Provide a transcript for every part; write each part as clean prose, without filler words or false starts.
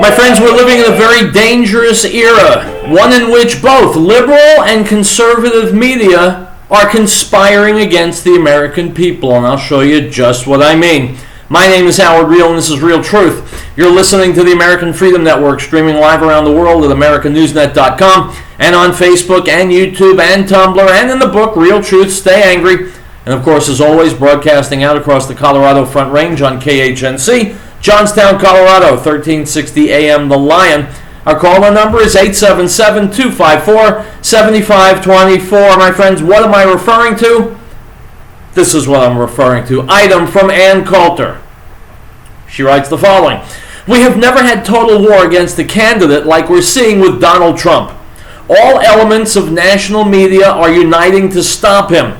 My friends, we're living in a very dangerous era, one in which both liberal and conservative media are conspiring against the American people, and I'll show you just what I mean. My name is Howard Riell, and this is Riell Truth. You're listening to the American Freedom Network, streaming live around the world at AmericanNewsNet.com, and on Facebook and YouTube and Tumblr, and in the book, Riell Truth, Stay Angry, and of course, as always, broadcasting out across the Colorado Front Range on KHNC, Johnstown, Colorado, 1360 AM The Lion. Our call-in number is 877-254-7524. My friends, what am I referring to? This is what I'm referring to. Item from Ann Coulter. She writes the following. We have never had total war against a candidate like we're seeing with Donald Trump. All elements of national media are uniting to stop him.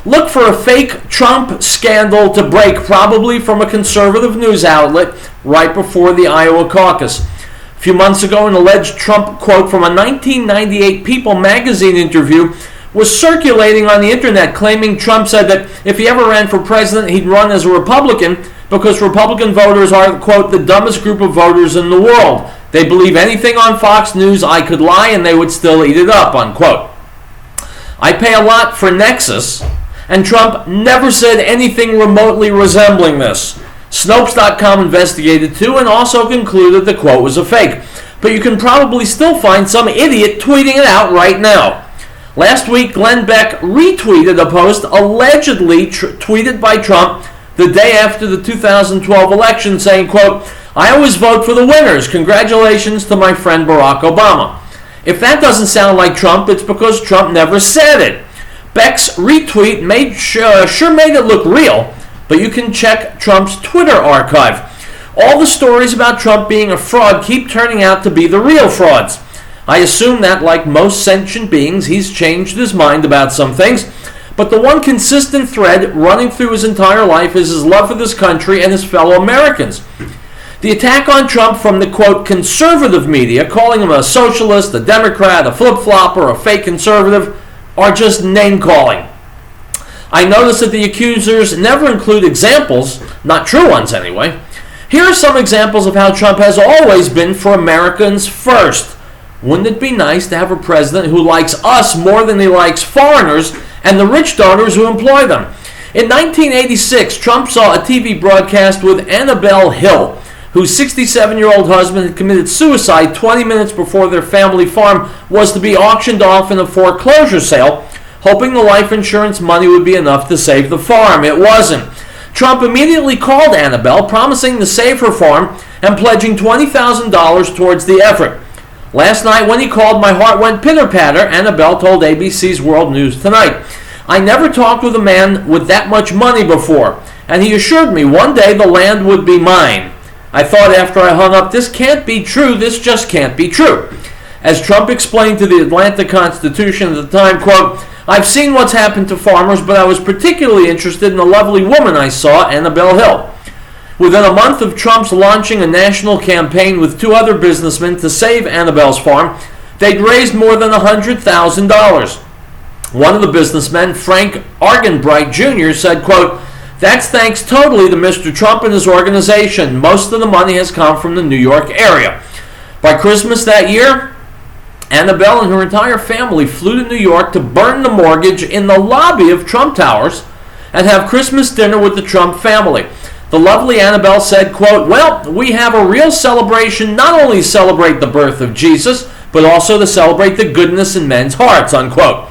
Look for a fake Trump scandal to break, probably from a conservative news outlet, right before the Iowa caucus. A few months ago, an alleged Trump quote from a 1998 People magazine interview was circulating on the internet, claiming Trump said that if he ever ran for president, he'd run as a Republican because Republican voters are, quote, the dumbest group of voters in the world. They believe anything on Fox News, I could lie, and they would still eat it up, unquote. I pay a lot for Nexus, and Trump never said anything remotely resembling this. Snopes.com investigated too and also concluded the quote was a fake. But you can probably still find some idiot tweeting it out right now. Last week, Glenn Beck retweeted a post allegedly tweeted by Trump the day after the 2012 election saying, quote, I always vote for the winners. Congratulations to my friend Barack Obama. If that doesn't sound like Trump, it's because Trump never said it. Beck's retweet sure made it look real, but you can check Trump's Twitter archive. All the stories about Trump being a fraud keep turning out to be the real frauds. I assume that, like most sentient beings, he's changed his mind about some things, but the one consistent thread running through his entire life is his love for this country and his fellow Americans. The attack on Trump from the, quote, conservative media, calling him a socialist, a Democrat, a flip-flopper, a fake conservative, are just name-calling. I notice that the accusers never include examples, not true ones anyway. Here are some examples of how Trump has always been for Americans first. Wouldn't it be nice to have a president who likes us more than he likes foreigners and the rich donors who employ them? In 1986, Trump saw a TV broadcast with Annabelle Hill, whose 67-year-old husband had committed suicide 20 minutes before their family farm was to be auctioned off in a foreclosure sale, hoping the life insurance money would be enough to save the farm. It wasn't. Trump immediately called Annabelle, promising to save her farm and pledging $20,000 towards the effort. Last night when he called, my heart went pitter-patter, Annabelle told ABC's World News Tonight. I never talked with a man with that much money before, and he assured me one day the land would be mine. I thought after I hung up, this can't be true, this just can't be true. As Trump explained to the Atlanta Constitution at the time, quote, I've seen what's happened to farmers, but I was particularly interested in the lovely woman I saw, Annabelle Hill. Within a month of Trump's launching a national campaign with two other businessmen to save Annabelle's farm, they'd raised more than $100,000. One of the businessmen, Frank Argenbright Jr., said, quote, that's thanks totally to Mr. Trump and his organization. Most of the money has come from the New York area. By Christmas that year, Annabelle and her entire family flew to New York to burn the mortgage in the lobby of Trump Towers and have Christmas dinner with the Trump family. The lovely Annabelle said, quote, well, we have a real celebration, not only celebrate the birth of Jesus, but also to celebrate the goodness in men's hearts, unquote.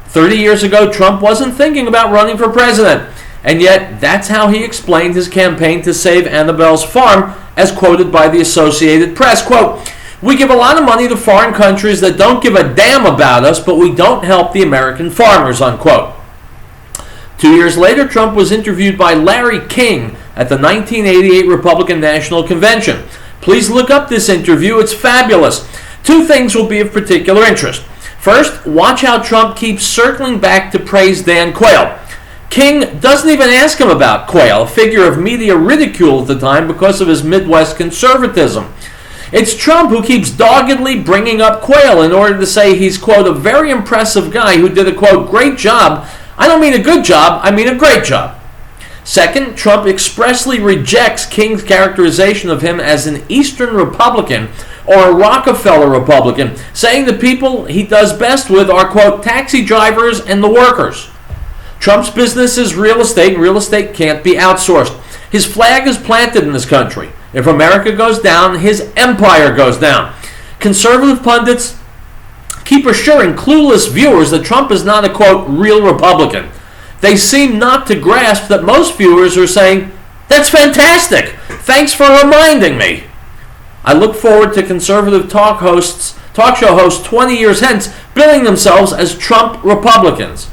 30 years ago, Trump wasn't thinking about running for president. And yet, that's how he explained his campaign to save Annabelle's farm, as quoted by the Associated Press. Quote, we give a lot of money to foreign countries that don't give a damn about us, but we don't help the American farmers, unquote. 2 years later, Trump was interviewed by Larry King at the 1988 Republican National Convention. Please look up this interview. It's fabulous. Two things will be of particular interest. First, watch how Trump keeps circling back to praise Dan Quayle. King doesn't even ask him about Quayle, a figure of media ridicule at the time because of his Midwest conservatism. It's Trump who keeps doggedly bringing up Quayle in order to say he's, quote, a very impressive guy who did a, quote, great job. I don't mean a good job, I mean a great job. Second, Trump expressly rejects King's characterization of him as an Eastern Republican or a Rockefeller Republican, saying the people he does best with are, quote, taxi drivers and the workers. Trump's business is real estate, and real estate can't be outsourced. His flag is planted in this country. If America goes down, his empire goes down. Conservative pundits keep assuring clueless viewers that Trump is not a, quote, real Republican. They seem not to grasp that most viewers are saying, that's fantastic! Thanks for reminding me! I look forward to conservative talk show hosts 20 years hence billing themselves as Trump Republicans.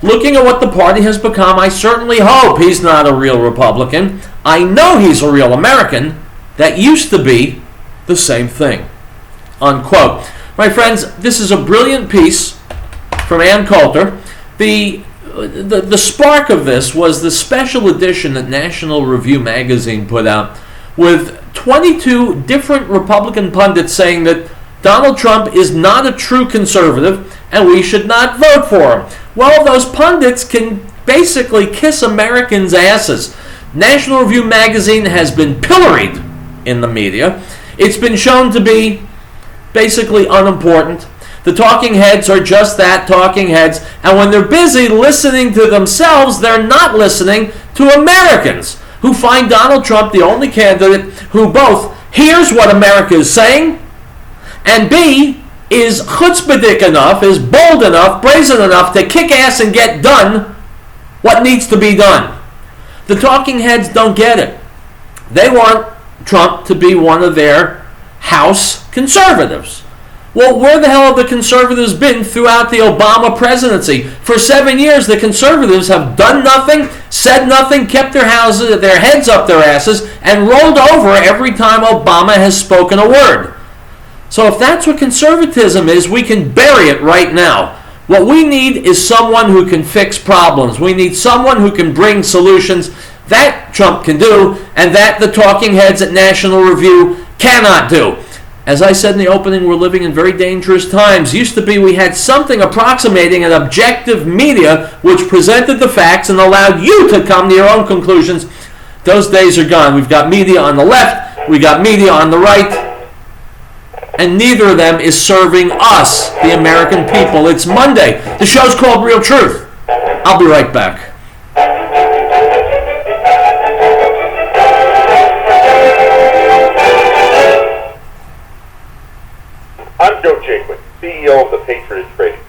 Looking at what the party has become, I certainly hope he's not a real Republican. I know he's a real American. That used to be the same thing. Unquote. My friends, this is a brilliant piece from Ann Coulter. The spark of this was the special edition that National Review magazine put out with 22 different Republican pundits saying that Donald Trump is not a true conservative and we should not vote for him. Well, those pundits can basically kiss Americans' asses. National Review magazine has been pilloried in the media. It's been shown to be basically unimportant. The talking heads are just that, talking heads, and when they're busy listening to themselves, they're not listening to Americans who find Donald Trump the only candidate who both hears what America is saying and B, is chutzpahdik enough, is bold enough, brazen enough to kick ass and get done what needs to be done. The talking heads don't get it. They want Trump to be one of their House conservatives. Well, where the hell have the conservatives been throughout the Obama presidency? For 7 years, the conservatives have done nothing, said nothing, kept their heads up their asses, and rolled over every time Obama has spoken a word. So if that's what conservatism is, we can bury it right now. What we need is someone who can fix problems. We need someone who can bring solutions. That Trump can do, and that the talking heads at National Review cannot do. As I said in the opening, we're living in very dangerous times. Used to be we had something approximating an objective media which presented the facts and allowed you to come to your own conclusions. Those days are gone. We've got media on the left, we got media on the right, and neither of them is serving us, the American people. It's Monday. The show's called Riell Truth. I'll be right back. I'm Joe Jaquin, CEO of the Patriot Trading,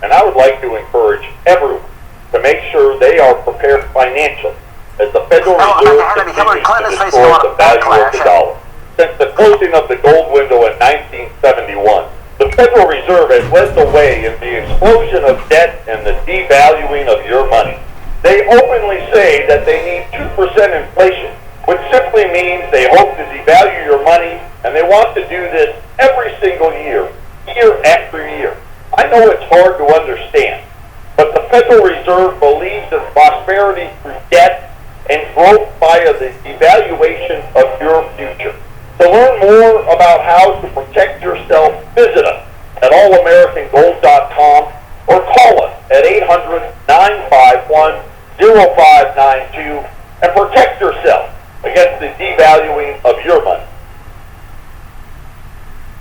and I would like to encourage everyone to make sure they are prepared financially as the Federal Reserve continues to destroy the value of the dollar. Since the closing of the gold window in 1971, the Federal Reserve has led the way in the explosion of debt and the devaluing of your money. They openly say that they need 2% inflation, which simply means they hope to devalue your money, and they want to do this every single year, year after year. I know it's hard to understand, but the Federal Reserve believes in prosperity through debt and growth via the devaluation of your future. To learn more about how to protect yourself, visit us at allamericangold.com or call us at 800-951-0592 and protect yourself against the devaluing of your money.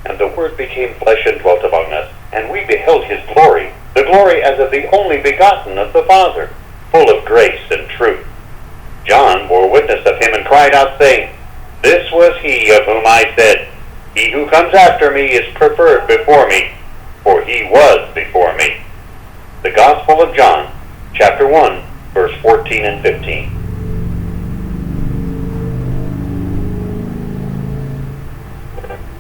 And the Word became flesh and dwelt among us, and we beheld his glory, the glory as of the only begotten of the Father, full of grace and truth. John bore witness of him and cried out, saying, This was he of whom I said, He who comes after me is preferred before me, for he was before me. The Gospel of John, chapter 1, verse 14 and 15.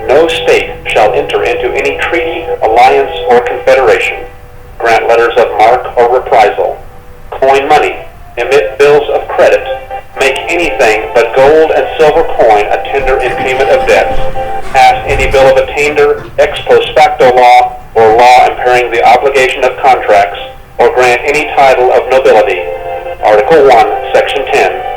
No state shall enter into any treaty, alliance, or confederation, grant letters of marque or reprisal, coin money, emit bills of credit, make anything but gold and silver coin a tender in payment of debts, pass any bill of attainder, ex post facto law, or law impairing the obligation of contracts, or grant any title of nobility. Article 1, Section 10.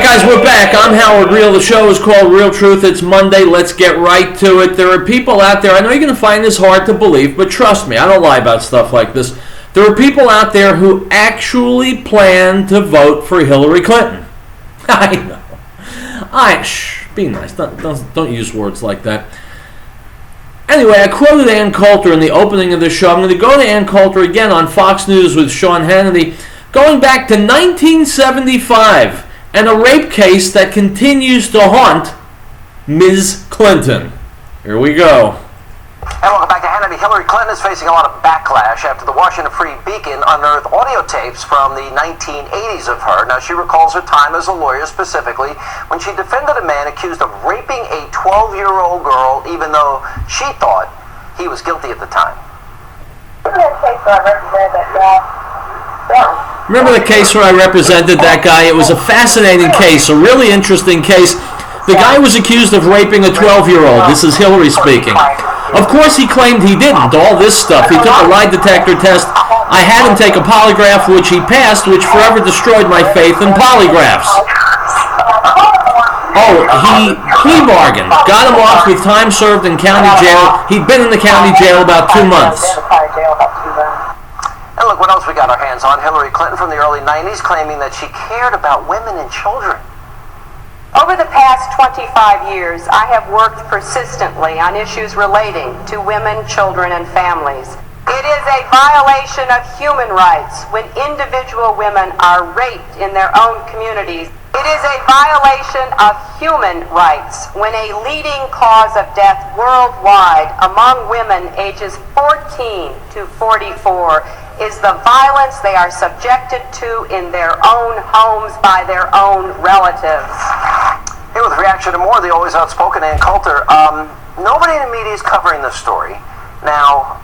Guys, we're back. I'm Howard Riell. The show is called Riell Truth. It's Monday. Let's get right to it. There are people out there, I know you're going to find this hard to believe, but trust me, I don't lie about stuff like this. There are people out there who actually plan to vote for Hillary Clinton. I know. Be nice. Don't use words like that. Anyway, I quoted Ann Coulter in the opening of the show. I'm going to go to Ann Coulter again on Fox News with Sean Hannity, going back to 1975. And a rape case that continues to haunt Ms. Clinton. Here we go. And welcome back to Hannity. Hillary Clinton is facing a lot of backlash after the Washington Free Beacon unearthed audio tapes from the 1980s of her. Now, she recalls her time as a lawyer specifically when she defended a man accused of raping a 12-year-old girl, even though she thought he was guilty at the time. Remember the case where I represented that guy? It was a fascinating case, a really interesting case. The guy was accused of raping a 12-year-old. This is Hillary speaking. Of course, he claimed he didn't. All this stuff. He took a lie detector test. I had him take a polygraph, which he passed, which forever destroyed my faith in polygraphs. Oh, he plea bargained. Got him off with time served in county jail. He'd been in the county jail about 2 months. And look what else we got our hands on. Hillary Clinton from the early 90s claiming that she cared about women and children. Over the past 25 years, I have worked persistently on issues relating to women, children, and families. It is a violation of human rights when individual women are raped in their own communities. It is a violation of human rights when a leading cause of death worldwide among women ages 14 to 44 is the violence they are subjected to in their own homes by their own relatives. Here with reaction to more of the always outspoken Ann Coulter, nobody in the media is covering this story. Now,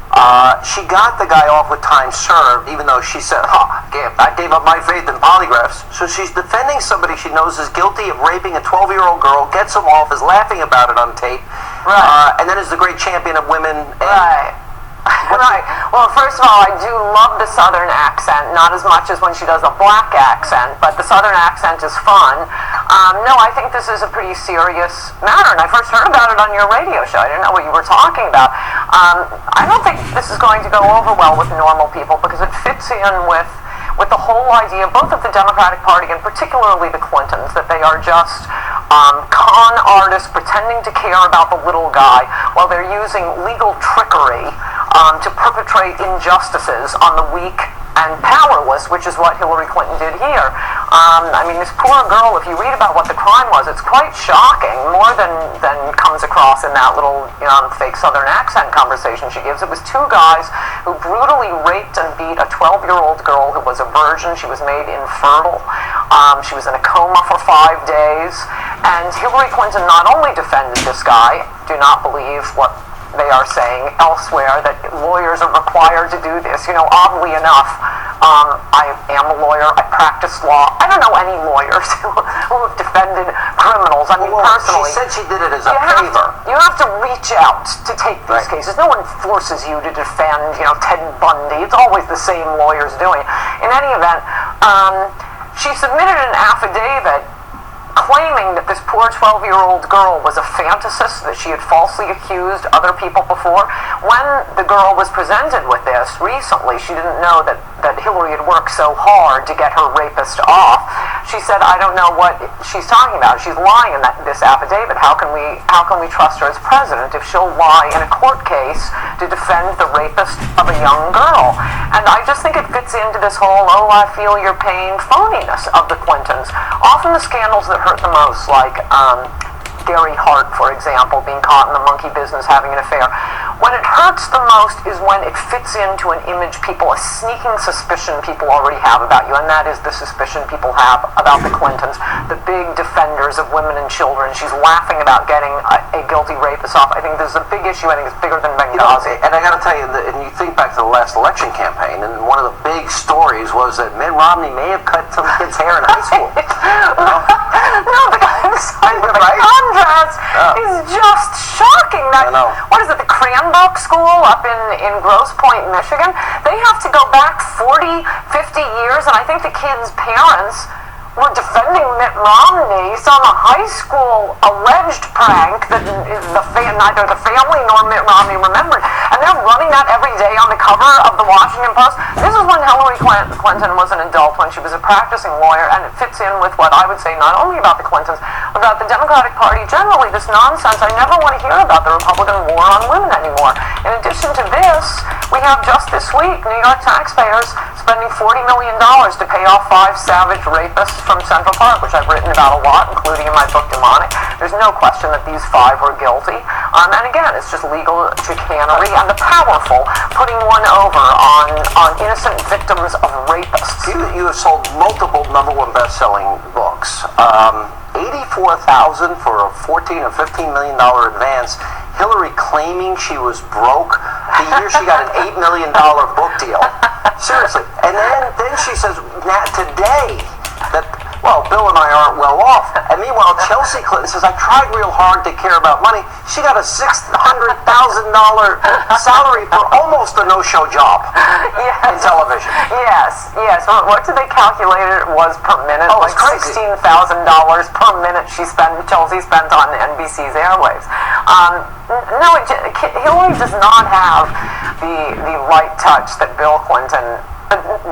she got the guy off with time served, even though she said, I gave up my faith in polygraphs. So she's defending somebody she knows is guilty of raping a 12-year-old girl, gets him off, is laughing about it on tape, Right. and then is the great champion of women. Right. Right. Well, first of all, I do love the Southern accent, not as much as when she does a black accent, but the Southern accent is fun. No, I think this is a pretty serious matter, and I first heard about it on your radio show. I didn't know what you were talking about. I don't think this is going to go over well with normal people because it fits in with the whole idea, both of the Democratic Party and particularly the Clintons, that they are just con artists pretending to care about the little guy while they're using legal trickery to perpetrate injustices on the weak and powerless, which is what Hillary Clinton did here. I mean, this poor girl, if you read about what the crime was, it's quite shocking, more than comes across in that little fake Southern accent conversation she gives. It was two guys who brutally raped and beat a 12-year-old girl who was a virgin. She was made infertile. She was in a coma for 5 days. And Hillary Clinton not only defended this guy, do not believe what they are saying elsewhere, that lawyers are required to do this. Oddly enough, I am a lawyer. I practice law. I don't know any lawyers who have defended criminals. I mean, personally. She said she did it as a favor. You have to reach out to take these cases. No one forces you to defend, Ted Bundy. It's always the same lawyers doing it. In any event, she submitted an affidavit claiming that this poor 12-year-old girl was a fantasist, that she had falsely accused other people before. When the girl was presented with this recently, she didn't know that Hillary had worked so hard to get her rapist off. She said, I don't know what she's talking about. She's lying in this affidavit. How can we trust her as president if she'll lie in a court case to defend the rapist of a young girl? And I just think it fits into this whole, I feel your pain phoniness of the Clintons. Often the scandals that hurt the most, like Gary Hart, for example, being caught in the monkey business having an affair. When it hurts the most is when it fits into an image a sneaking suspicion people already have about you, and that is the suspicion people have about the Clintons, the big defenders of women and children. She's laughing about getting a guilty rapist off. I think this is a big issue. I think it's bigger than Benghazi. And I got to tell you, and you think back to the last election campaign, and one of the big stories was that Mitt Romney may have cut some kid's hair in high school. No, the guy signed with a contrast is just shocking. What is it, the Cranbrook School up in Grosse Pointe, Michigan? They have to go back 40, 50 years, and I think the kids' parents were defending Mitt Romney, some high school alleged prank that neither the family nor Mitt Romney remembered, and they're running that every day on the cover of the Washington Post. This is when Hillary Clinton was an adult, when she was a practicing lawyer, and it fits in with what I would say not only about the Clintons, but about the Democratic Party generally, this nonsense. I never want to hear about the Republican war on women anymore. In addition to this, we have just this week New York taxpayers spending $40 million to pay off 5 savage rapists from Central Park, which I've written about a lot, including in my book Demonic. There's no question that these 5 were guilty. And again, it's just legal chicanery and the powerful putting one over on innocent victims of rapists. You have sold multiple #1 best-selling books. $84,000 for a $14 or $15 million advance. Hillary claiming she was broke the year she got an $8 million book deal. Seriously. And then she says, now today, that, well, Bill and I aren't well off. And meanwhile, Chelsea Clinton says, I tried real hard to care about money. She got a $600,000 salary for almost a no-show job in television. Yes. What did they calculate it was per minute? Oh, like $16,000 per minute Chelsea spent on NBC's airwaves. No, Hillary does not have the light touch that Bill Clinton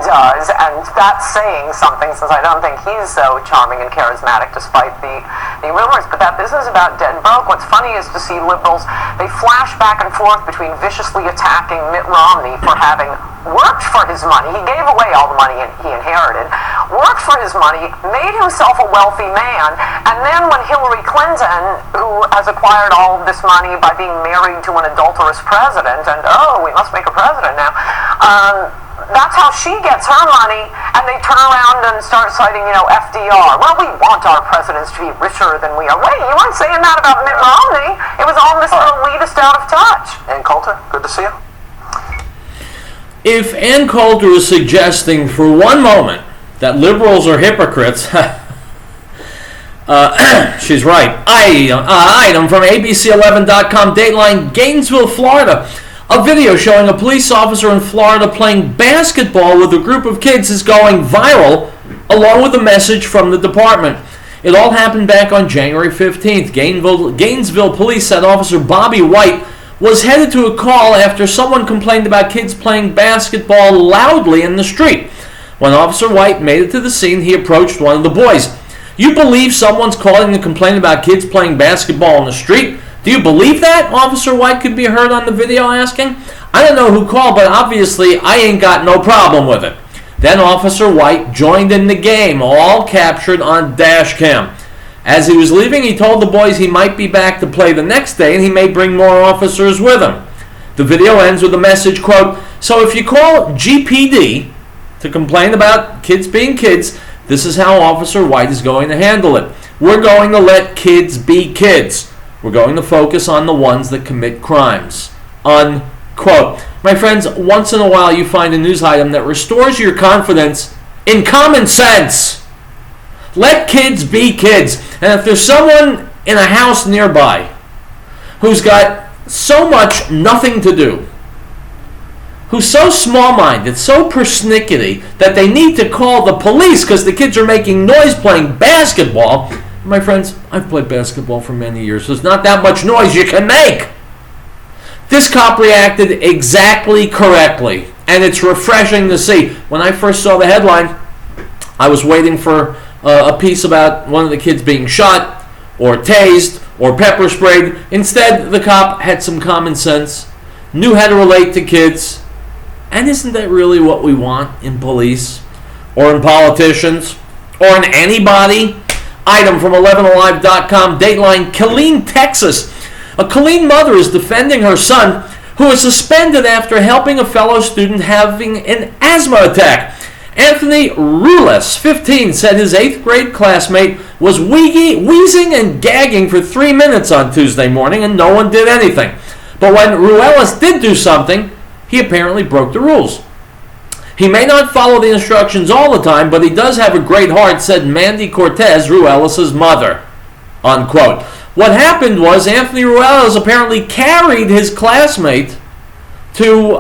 does, and that's saying something, since I don't think he's so charming and charismatic despite the rumors. But that business about dead broke, what's funny is to see liberals, they flash back and forth between viciously attacking Mitt Romney for having worked for his money. He gave away all the money he inherited, worked for his money, made himself a wealthy man, and then when Hillary Clinton, who has acquired all of this money by being married to an adulterous president, and we must make a president now, that's how she gets her money, and they turn around and start citing, FDR. Well, we want our presidents to be richer than we are. Wait, you weren't saying that about Mitt Romney. It was all Mr. Elitist out of touch. Ann Coulter, good to see you. If Ann Coulter is suggesting for one moment that liberals are hypocrites, she's right. Item from ABC11.com, Dateline, Gainesville, Florida. A video showing a police officer in Florida playing basketball with a group of kids is going viral, along with a message from the department. It all happened back on January 15th. Gainesville police said Officer Bobby White was headed to a call after someone complained about kids playing basketball loudly in the street. When Officer White made it to the scene, he approached one of the boys. You believe someone's calling to complain about kids playing basketball in the street? Do you believe that? Officer White could be heard on the video asking. I don't know who called, but obviously I ain't got no problem with it. Then Officer White joined in the game, all captured on dash cam. As he was leaving, he told the boys he might be back to play the next day and he may bring more officers with him. The video ends with a message, quote, so if you call GPD to complain about kids being kids, this is how Officer White is going to handle it. We're going to let kids be kids. We're going to focus on the ones that commit crimes. Unquote. My friends, once in a while you find a news item that restores your confidence in common sense. Let kids be kids. And if there's someone in a house nearby who's got so much nothing to do, who's so small-minded, so persnickety, that they need to call the police because the kids are making noise playing basketball, my friends, I've played basketball for many years. There's not that much noise you can make. This cop reacted exactly correctly, and it's refreshing to see. When I first saw the headline, I was waiting for a piece about one of the kids being shot or tased or pepper sprayed. Instead, the cop had some common sense, knew how to relate to kids. And isn't that really what we want in police or in politicians or in anybody? Item from 11alive.com, Dateline, Killeen, Texas. A Killeen mother is defending her son, who was suspended after helping a fellow student having an asthma attack. Anthony Rules, 15, said his 8th grade classmate was wheezing and gagging for 3 minutes on Tuesday morning and no one did anything. But when Ruelas did do something, he apparently broke the rules. He may not follow the instructions all the time, but he does have a great heart, said Mandy Cortez, Ruelas' mother. Unquote. What happened was Anthony Ruelas apparently carried his classmate to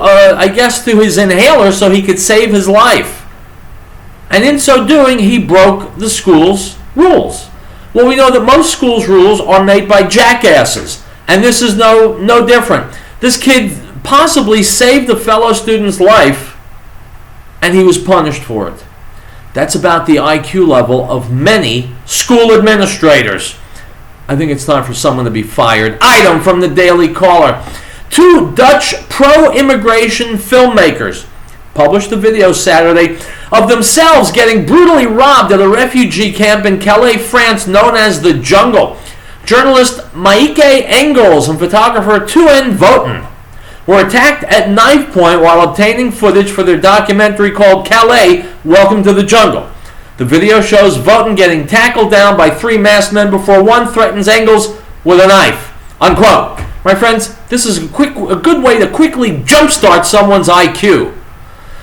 his inhaler so he could save his life. and in so doing, he broke the school's rules. Well, we know that most schools' rules are made by jackasses, and this is no different. This kid possibly saved a fellow student's life, and he was punished for it. That's about the IQ level of many school administrators. I think it's time for someone to be fired. Item from the Daily Caller. 2 Dutch pro-immigration filmmakers published a video Saturday of themselves getting brutally robbed at a refugee camp in Calais, France, known as the Jungle. Journalist Maaike Engels and photographer Tuan Voten were attacked at knife point while obtaining footage for their documentary called Calais, Welcome to the Jungle. The video shows Voten getting tackled down by 3 masked men before one threatens Engels with a knife. Unquote. My friends, this is a good way to quickly jumpstart someone's IQ.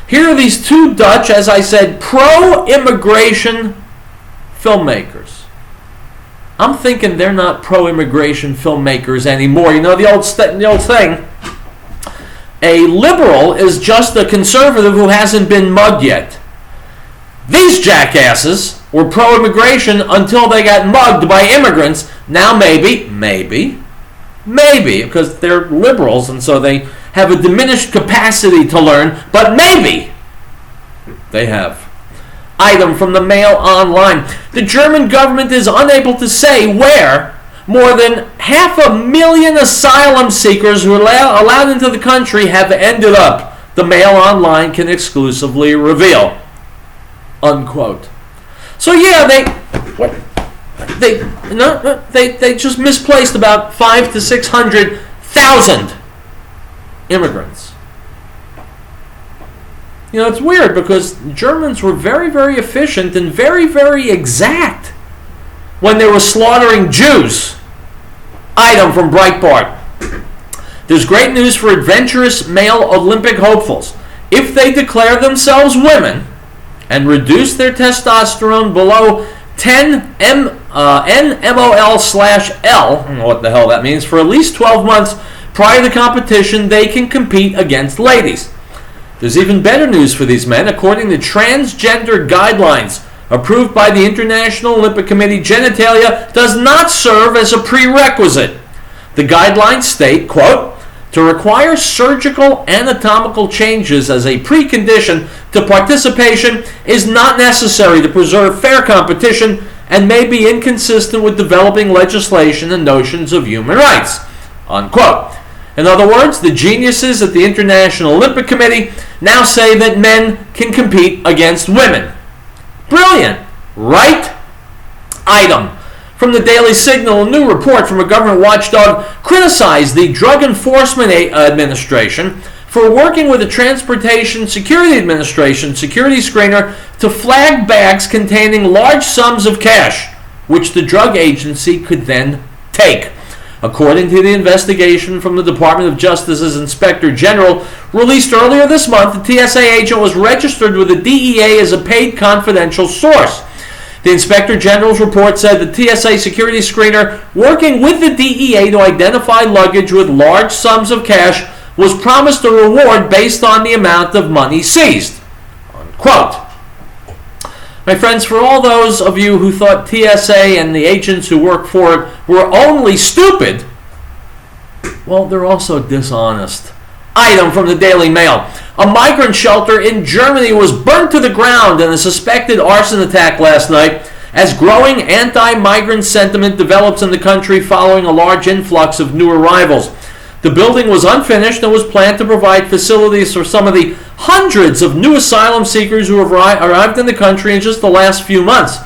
Here are these 2 Dutch, as I said, pro-immigration filmmakers. I'm thinking they're not pro-immigration filmmakers anymore. You know the old thing, a liberal is just a conservative who hasn't been mugged yet. These jackasses were pro-immigration until they got mugged by immigrants. Now maybe, because they're liberals and so they have a diminished capacity to learn, but maybe they have. Item from the Mail Online. The German government is unable to say where more than 500,000 asylum seekers who were allowed into the country have ended up. The Mail Online can exclusively reveal. Unquote. So yeah, they just misplaced about 500,000 to 600,000 immigrants. You know, it's weird because Germans were very, very efficient and very, very exact when they were slaughtering Jews. Item from Breitbart. There's great news for adventurous male Olympic hopefuls. If they declare themselves women and reduce their testosterone below 10 nmol/L, I don't know what the hell that means, for at least 12 months prior to competition, they can compete against ladies. There's even better news for these men. According to transgender guidelines approved by the International Olympic Committee, genitalia does not serve as a prerequisite. The guidelines state, quote, to require surgical anatomical changes as a precondition to participation is not necessary to preserve fair competition and may be inconsistent with developing legislation and notions of human rights, unquote. In other words, the geniuses at the International Olympic Committee now say that men can compete against women. Brilliant, right? Item from the Daily Signal. A new report from a government watchdog criticized the Drug Enforcement Administration for working with the Transportation Security Administration security screener to flag bags containing large sums of cash, which the drug agency could then take. According to the investigation from the Department of Justice's Inspector General released earlier this month, the TSA agent was registered with the DEA as a paid confidential source. The Inspector General's report said the TSA security screener working with the DEA to identify luggage with large sums of cash was promised a reward based on the amount of money seized. Unquote. My friends, for all those of you who thought TSA and the agents who work for it were only stupid, well, they're also dishonest. Item from the Daily Mail. A migrant shelter in Germany was burnt to the ground in a suspected arson attack last night as growing anti-migrant sentiment develops in the country following a large influx of new arrivals. The building was unfinished and was planned to provide facilities for some of the hundreds of new asylum seekers who have arrived in the country in just the last few months.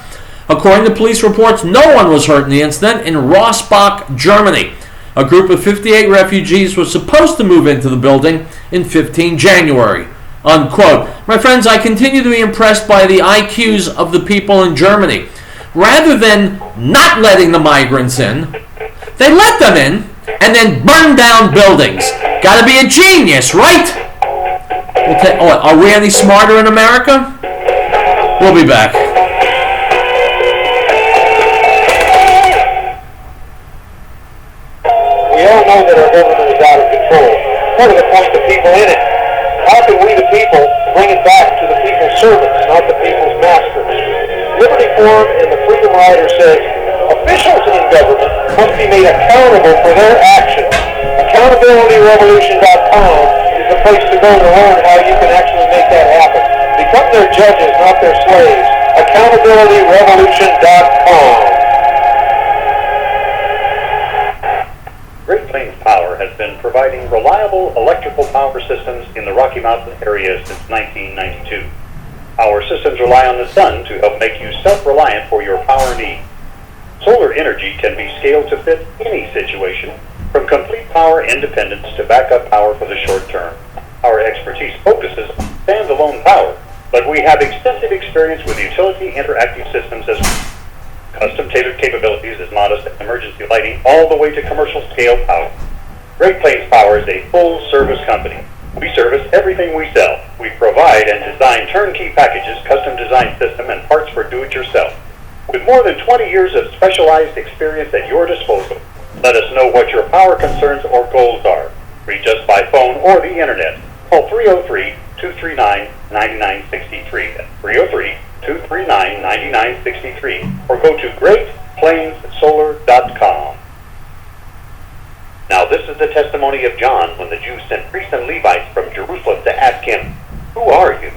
According to police reports, no one was hurt in the incident in Rossbach, Germany. A group of 58 refugees was supposed to move into the building in 15 January. Unquote. My friends, I continue to be impressed by the IQs of the people in Germany. Rather than not letting the migrants in, they let them in and then burn down buildings. Gotta be a genius, right? Are we any smarter in America? We'll be back. We all know that our government is out of control. What are the points of people in it? How can we, the people, bring it back to the people's servants, not the people's masters? Liberty Forum and the Freedom Rider says officials in government must be made accountable for their actions. AccountabilityRevolution.com is the place to go to learn how you can actually make that happen. Become their judges, not their slaves. AccountabilityRevolution.com. Great Plains Power has been providing reliable electrical power systems in the Rocky Mountain area since 1992. Our systems rely on the sun to help make you self-reliant for your power needs. Solar energy can be scaled to fit any situation, from complete power independence to backup power for the short term. Our expertise focuses on standalone power, but we have extensive experience with utility interactive systems as well. Custom-tailored capabilities as modest emergency lighting all the way to commercial scale power. Great Plains Power is a full-service company. We service everything we sell. We provide and design turnkey packages, custom design system, and parts for do-it-yourself. With more than 20 years of specialized experience at your disposal, let us know what your power concerns or goals are. Reach us by phone or the internet. Call 303-239-9963. That's 303-239-9963. Or go to GreatPlainsSolar.com. Now this is the testimony of John when the Jews sent priests and Levites from Jerusalem to ask him, "Who are you?"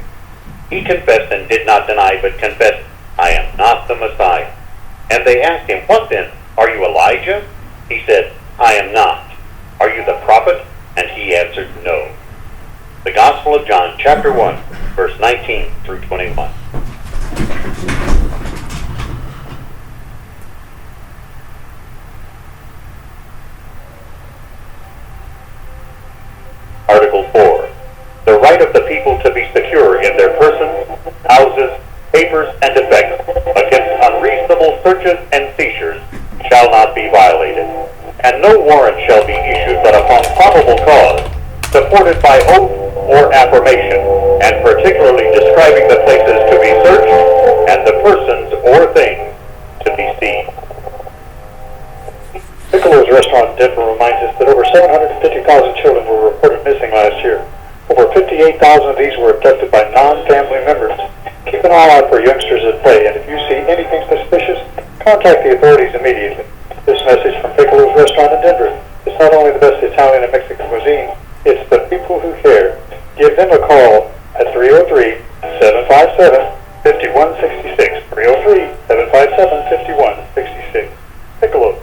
He confessed and did not deny, but confessed, "I am not the Messiah." And they asked him, "What then? Are you Elijah?" He said, "I am not." "Are you the prophet?" And he answered, "No." The Gospel of John, chapter 1, verse 19 through 21. Article 4. The right of the people to be secure in their persons, houses, papers, and effects against unreasonable searches and seizures shall not be violated, and no warrant shall be issued but upon probable cause, supported by oath or affirmation, and particularly describing the places to be searched and the persons or things to be seized. Piccolo's restaurant in Denver reminds us that over 750,000 children were reported missing last year. Over 58,000 of these were abducted by non-family members. Keep an eye out for youngsters at play, and if you see anything suspicious, contact the authorities immediately. This message from Piccolo's restaurant in Denver is not only the best Italian and Mexican cuisine, it's the people who care. Give them a call at 303-757-5166. 303-757-5166. Piccolo.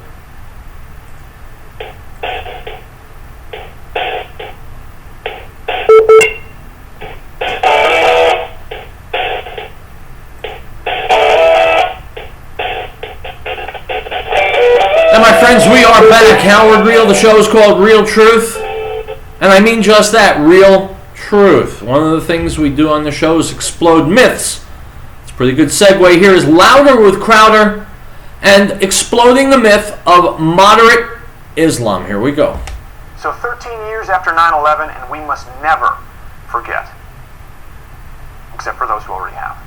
And my friends, we are back. Howard Riell. The show is called Riell Truth. And I mean just that, real truth. One of the things we do on the show is explode myths. It's a pretty good segue here is Louder with Crowder and exploding the myth of moderate Islam. Here we go. So 13 years after 9/11, and we must never forget. Except for those who already have.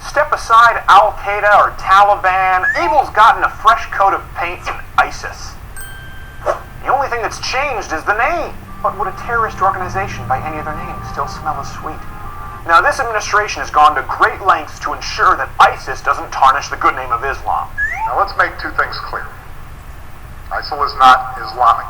Step aside Al-Qaeda or Taliban. Evil's gotten a fresh coat of paint in ISIS. The only thing that's changed is the name. But would a terrorist organization by any other name still smell as sweet? Now, this administration has gone to great lengths to ensure that ISIS doesn't tarnish the good name of Islam. Now let's make two things clear. ISIL is not Islamic.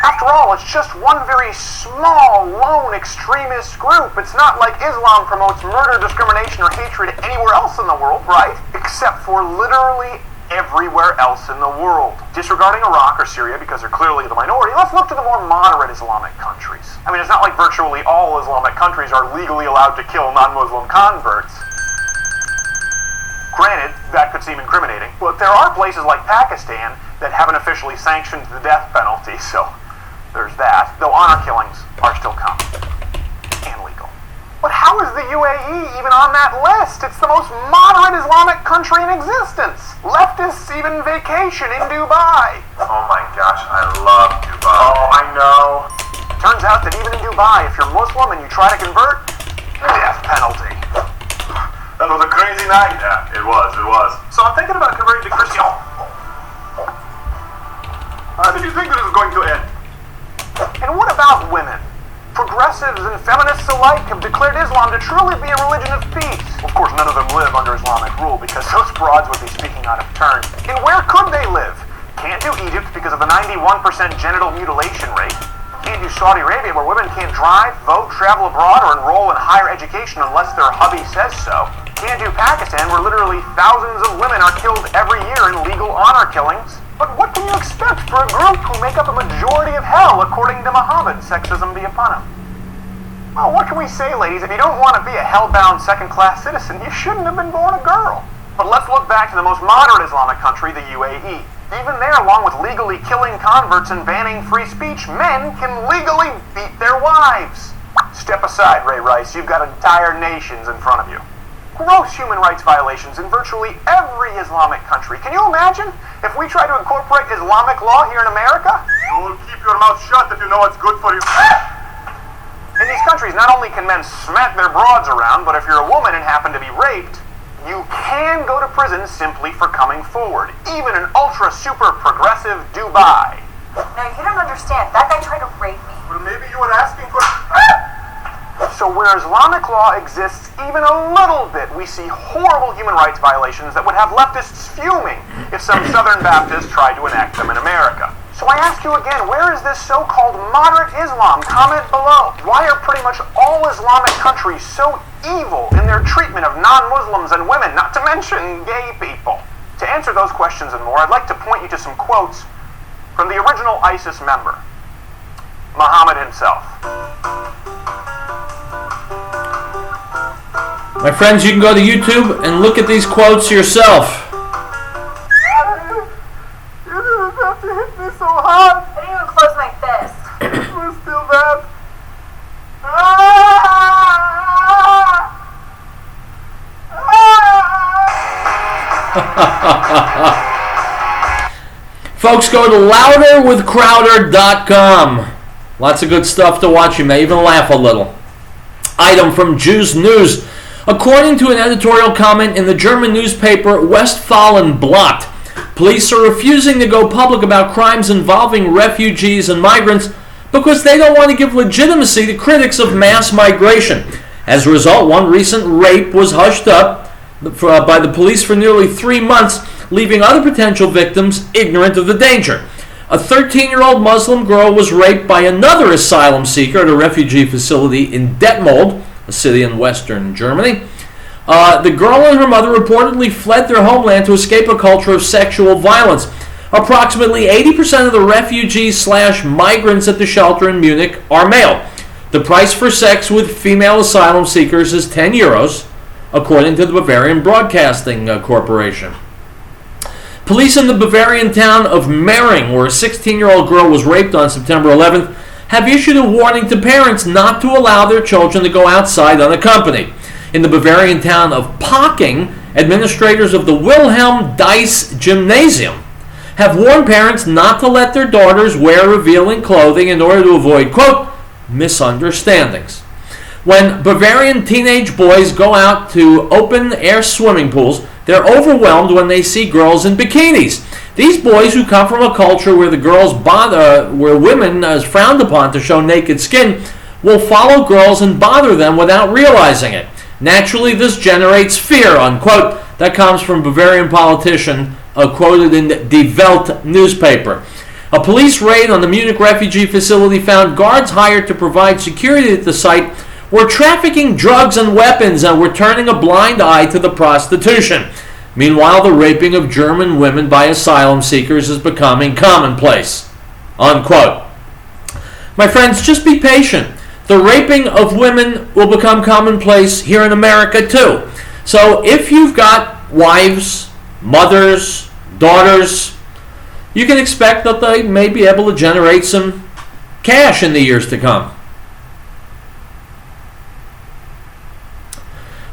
After all, it's just one very small, lone extremist group. It's not like Islam promotes murder, discrimination, or hatred anywhere else in the world, right? Except for literally everywhere else in the world. Disregarding Iraq or Syria because they're clearly the minority, let's look to the more moderate Islamic countries. I mean, it's not like virtually all Islamic countries are legally allowed to kill non-Muslim converts. Granted, that could seem incriminating, but there are places like Pakistan that haven't officially sanctioned the death penalty, so there's that, though honor killings are still common and legal. But how is the UAE even on that list? It's the most moderate Islamic country in existence. Leftists even vacation in Dubai. Oh my gosh, I love Dubai. Oh, I know. Turns out that even in Dubai, if you're Muslim and you try to convert, death penalty. That was a crazy night. Yeah, it was. So I'm thinking about converting to Christianity. How did you think this was going to end? And what about women? Progressives and feminists alike have declared Islam to truly be a religion of peace. Of course, none of them live under Islamic rule because those broads would be speaking out of turn. And where could they live? Can't do Egypt because of the 91% genital mutilation rate. Can't do Saudi Arabia where women can't drive, vote, travel abroad, or enroll in higher education unless their hubby says so. Can't do Pakistan where literally thousands of women are killed every year in legal honor killings. But what can you expect for a group who make up a majority of hell according to Muhammad, sexism be upon him? Well, what can we say, ladies? If you don't want to be a hell-bound second-class citizen, you shouldn't have been born a girl. But let's look back to the most moderate Islamic country, the UAE. Even there, along with legally killing converts and banning free speech, men can legally beat their wives. Step aside, Ray Rice. You've got entire nations in front of you. Gross human rights violations in virtually every Islamic country. Can you imagine if we try to incorporate Islamic law here in America? You will keep your mouth shut if you know what's good for you. In these countries, not only can men smack their broads around, but if you're a woman and happen to be raped, you can go to prison simply for coming forward, even in ultra-super progressive Dubai. No, you don't understand. That guy tried to rape me. Well, maybe you were asking for... So where Islamic law exists even a little bit, we see horrible human rights violations that would have leftists fuming if some Southern Baptists tried to enact them in America. So I ask you again, where is this so-called moderate Islam? Comment below. Why are pretty much all Islamic countries so evil in their treatment of non-Muslims and women, not to mention gay people? To answer those questions and more, I'd like to point you to some quotes from the original ISIS member, Muhammad himself. My friends, you can go to YouTube and look at these quotes yourself. You didn't have to hit me so hard. I didn't even close my fist. It was still bad. Folks, go to louderwithcrowder.com. Lots of good stuff to watch. You may even laugh a little. Item from Jews News. According to an editorial comment in the German newspaper Westfalen-Blatt, police are refusing to go public about crimes involving refugees and migrants because they don't want to give legitimacy to critics of mass migration. As a result, one recent rape was hushed up by the police for nearly 3 months, leaving other potential victims ignorant of the danger. A 13-year-old Muslim girl was raped by another asylum seeker at a refugee facility in Detmold, a city in western Germany. The girl and her mother reportedly fled their homeland to escape a culture of sexual violence. Approximately 80% of the refugees/migrants at the shelter in Munich are male. The price for sex with female asylum seekers is 10 euros, according to the Bavarian Broadcasting Corporation. Police in the Bavarian town of Mering, where a 16-year-old girl was raped on September 11th, have issued a warning to parents not to allow their children to go outside unaccompanied. In the Bavarian town of Pocking, administrators of the Wilhelm Dice Gymnasium have warned parents not to let their daughters wear revealing clothing in order to avoid, quote, misunderstandings. When Bavarian teenage boys go out to open-air swimming pools, they're overwhelmed when they see girls in bikinis. These boys, who come from a culture where where women is frowned upon to show naked skin, will follow girls and bother them without realizing it. Naturally, this generates fear, unquote. That comes from Bavarian politician quoted in the Welt newspaper. A police raid on the Munich refugee facility found guards hired to provide security at the site were trafficking drugs and weapons and were turning a blind eye to the prostitution. Meanwhile, the raping of German women by asylum seekers is becoming commonplace, unquote. My friends, just be patient. The raping of women will become commonplace here in America too. So if you've got wives, mothers, daughters, you can expect that they may be able to generate some cash in the years to come.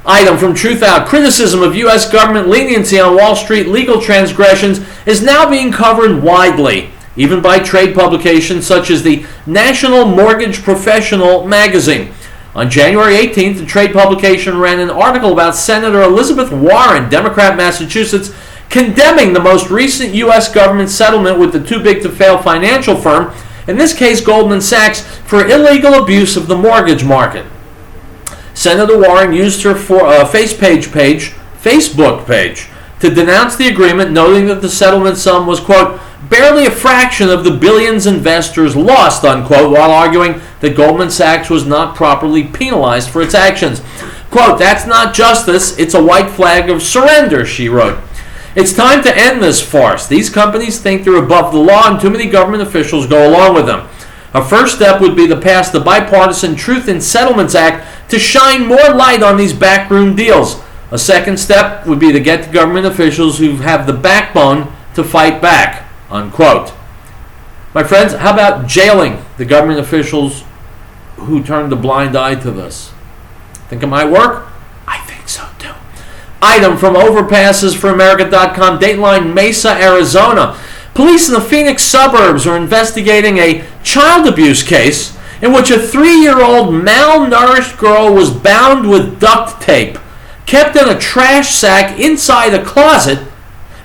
Item from Truth Out. Criticism of U.S. government leniency on Wall Street legal transgressions is now being covered widely, even by trade publications such as the National Mortgage Professional magazine. On January 18th, the trade publication ran an article about Senator Elizabeth Warren, Democrat, Massachusetts, condemning the most recent U.S. government settlement with the too-big-to-fail financial firm, in this case Goldman Sachs, for illegal abuse of the mortgage market. Senator Warren used her Facebook page to denounce the agreement, noting that the settlement sum was, quote, barely a fraction of the billions investors lost, unquote, while arguing that Goldman Sachs was not properly penalized for its actions. Quote, that's not justice, it's a white flag of surrender, she wrote. It's time to end this farce. These companies think they're above the law and too many government officials go along with them. A first step would be to pass the Bipartisan Truth in Settlements Act to shine more light on these backroom deals. A second step would be to get the government officials who have the backbone to fight back, unquote. My friends, how about jailing the government officials who turned a blind eye to this? Think it might work? I think so too. Item from overpassesforamerica.com, Dateline Mesa, Arizona. Police in the Phoenix suburbs are investigating a child abuse case in which a 3-year-old malnourished girl was bound with duct tape, kept in a trash sack inside a closet,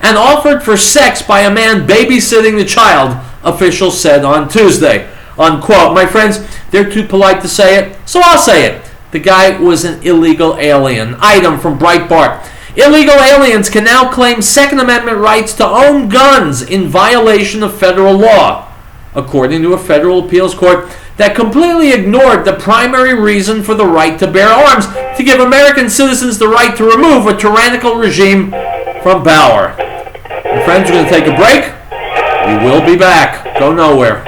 and offered for sex by a man babysitting the child, officials said on Tuesday. Unquote. My friends, they're too polite to say it, so I'll say it. The guy was an illegal alien. Item from Breitbart. Illegal aliens can now claim Second Amendment rights to own guns in violation of federal law, according to a federal appeals court that completely ignored the primary reason for the right to bear arms, to give American citizens the right to remove a tyrannical regime from power. My friends, we're going to take a break. We will be back. Go nowhere.